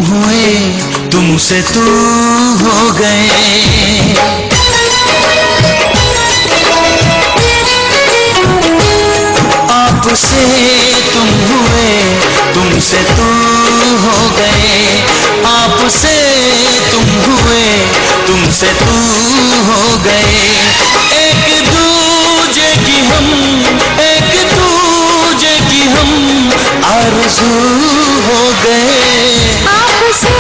हुए, तुमसे तू हो गए। आपसे तुम हुए, तुमसे तू हो गए। आपसे तुम हुए, तुमसे तू हो गए। एक दूजे की हम, एक दूजे की हम आरज़ू हो गए। आपसे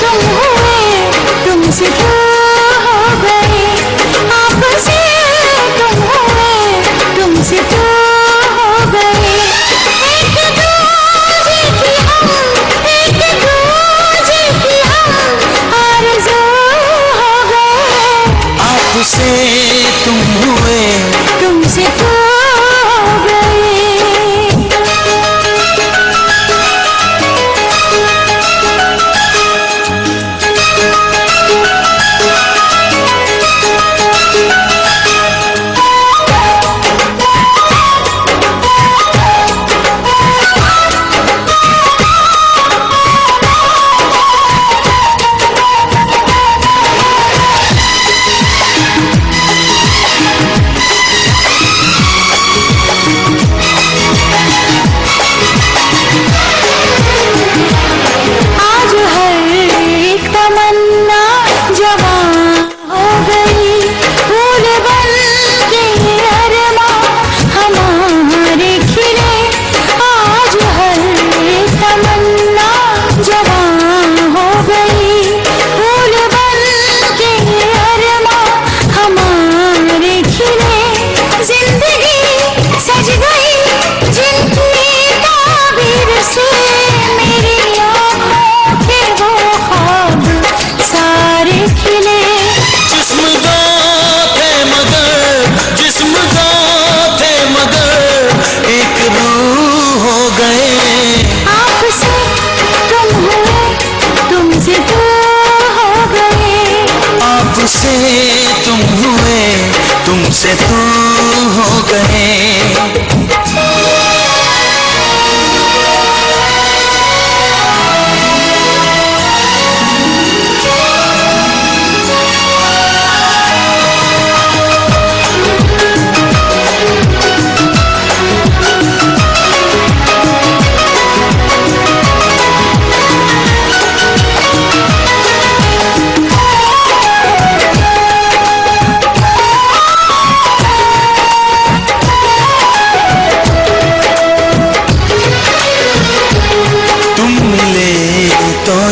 तुम हुए, तुमसे तू हो गए। आपसे तुम हुए, तुमसे तू हो गए। एक दूजे की हम, एक दूजे की हम आरज़ू हो गए। आपसे तुम हुए, तुमसे तू हो गए। आपसे तुम हुए, तुमसे तू हो गए।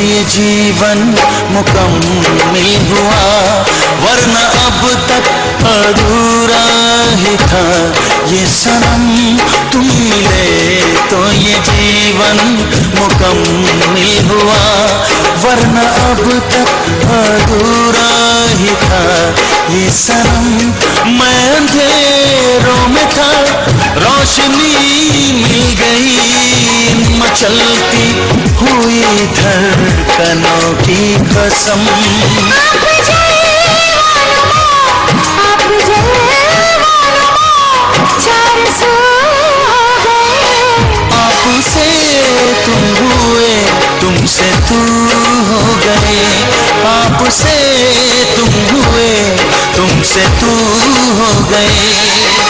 ये जीवन मुकम्मिल हुआ, वरना अब तक अधूरा ही था। ये सनम तुम मिले तो ये जीवन मुकम्मिल हुआ, वरना अब तक अधूरा ही था। ये सनम मैं अंधेरों में था, रोशनी मिल गई। मचलती हुई धड़कनों की कसम, आपसे तुम हुए, तुमसे तू हो गए। आपसे तुम हुए, तुमसे तू हो गए।